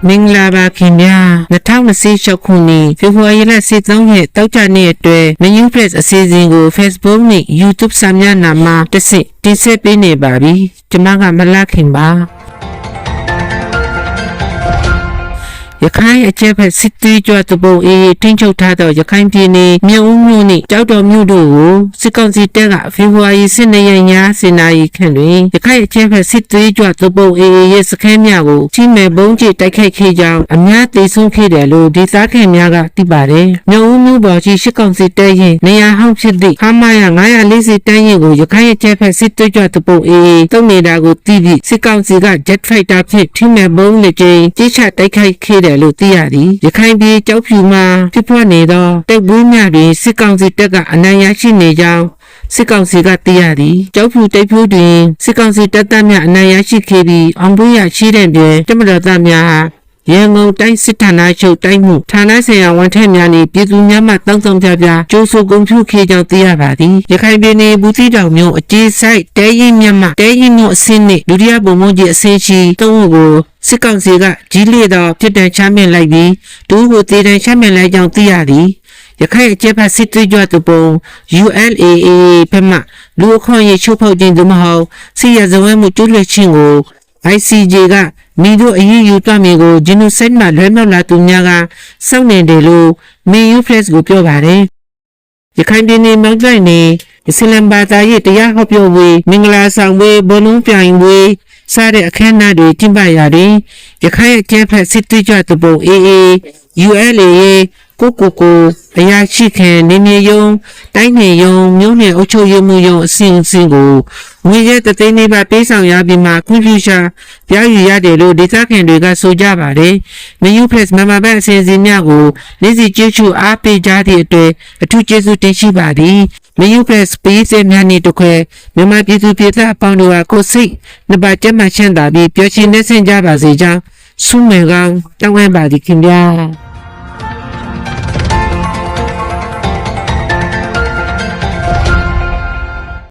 မင်္ဂလာပါခင်ဗျာ2026ခုနှစ်ဖေဖော်ဝါရီလ23ရက်တောက်ကြနေ့အတွက်မင်းယူဖရက်အစီအစဉ်ကို Facebook နဲ့ YouTube စာမျက်နှာမှာတစ်ဆင့်တင်ဆက်ပေးနေပါပြီကျွန်မကမလခင်ပါရခိုင်အကျက်ဖက်စစ်တီးကြွတပုံအေးထိန်းချုပ်ထားသောရခိုင်ပြည်နယ်မြို့ဦးမြို့နှင့်ကြောက်တော်မြို့တို့ကိုစစ်ကောင်စီတပ်ကဖေဖော်ဝါရီ12ရက်ည7:00နာရီခန့်တွင်ရခိုင်အကျက်ဖက်စစ်တီးကြွတပုံအေးရဲ့စခန်းများကိုချိမဲ့ဘုံကျစ်တိုက်ခိုက်ခဲ့ကြောင်းအများသိဆုံးခဲ့တယ်လို့ဒေသခံများကသိပါတယ်မြို့ဦးမြို့ပေါ်ရှိစစ်ကောင်စီတပ်ရဲ့နေရာဟောင်းဖြစ်သည့်ခမာယာ940တန်းရင်ကိုရခိုင်အကျက်ဖက်စစ်တီးကြွတပုံအေးတုံးနေတာကိုသိပြီးစစ်ကောင်စီက Jet Fighter ဖြင့်ချိမဲ့ဘုံနဲ့ကျင်းတိချတိုက်ခိုက်ခဲ့လို့သိရသည်ရခိုင်ပြည်ကြောက်ဖြူမှာဖြစ်ပွားနေသောတိုက်ပွဲများတွင်စစ်ကောင်စီတပ်ကအနိုင်ရရှိနေကြောင်းစစ်ကောင်စီကသိရသည်ကြောက်ဖြူတိုက်ပွဲတွင်စစ်ကောင်စီတပ်သားများအနိုင်ရရှိခဲ့ပြီးအောင်ပွဲရရှိတဲ့တွင်တမတော်သားများရန်ကုန်တိုင်းစစ်ဌာနချုပ်တိုင်းမှုဌာနဆိုင်ရာဝန်ထမ်းများနှင့်ပြည်သူများမှတောင်းဆိုကြပြကြိုးဆိုကုန်ဖြူခေကြောင်းသိရပါသည်ရခိုင်ပြည်နယ်ဘူးသီးတောင်မြို့အကြီးဆိုင်တဲရင်မြတ်မှတဲရင်မြို့အစင်းနှင့်ဒုတိယဗိုလ်မှူးကြီးအစင်းရှိသုံးဦးကိုစစ်ကောင်စီကကြီးလေသောပြစ်ဒဏ်ချမှတ်လိုက်ပြီးဒုကိုတည်တံချမှတ်လိုက်ကြောင်းသိရသည်ရခိုင်အကျက်ဖက်စစ်သွေးကြွသူပုံ ULAA ဖက်မှလူအခွင့်အရေးချိုးဖောက်ခြင်းသို့မဟုတ်စီရဇဝဲမှုကျူးလွန်ခြင်းကို ICJ ကမိတို့အရေးယူတွမည်ကို Genocide မှာလွဲမြောက်လာသူများကစောင့်နေတယ်လို့ Mayu Press ကိုပြောပါတယ်ရခိုင်ပြည်နယ်မြောက်ပိုင်းနေအစ္စလမ်ဘာသာရေးတရားဟောပြောပွဲမင်္ဂလာဆောင်ပွဲဘုံလုံးပြိုင်ပွဲစတဲ့အခမ်းအနားတွေကျင်းပရာတွင်ရခိုင်အကျက်ဖက်စစ်သွေးကြွသူပုံ AA ULA ကိုအရာရှိခံနေမြေယုံတိုင်းနယ်ယုံမြို့နယ်အုပ်ချုပ်ရေးမှူးယုံအစဉ်အစဉ်ကိုငွေရဲတသိန်းလေးပါပေးဆောင်ရပြီးမှကွန်ပျူတာပြယူရတယ်လို့ဒေသခံတွေကဆိုကြပါတယ်။ Mayu Press မြန်မာဘက်အစီအစဉ်များကိုနေ့စဉ်ကြည့်ရှုအားပေးကြသည့်အတွက်အထူးကျေးဇူးတင်ရှိပါသည်။ Mayu Press ပေးစက်များနှင့်တကွမြန်မာပြည်သူပြည်သားအပေါင်းတို့ဟာကိုယ်စိတ်နှစ်ပါးကျန်းမာချမ်းသာပြီးပျော်ရွှင်နေစင်ကြပါစေကြောင်းဆုမွန်ကောင်းတောင်းအပ်ပါသည်ခင်ဗျာ။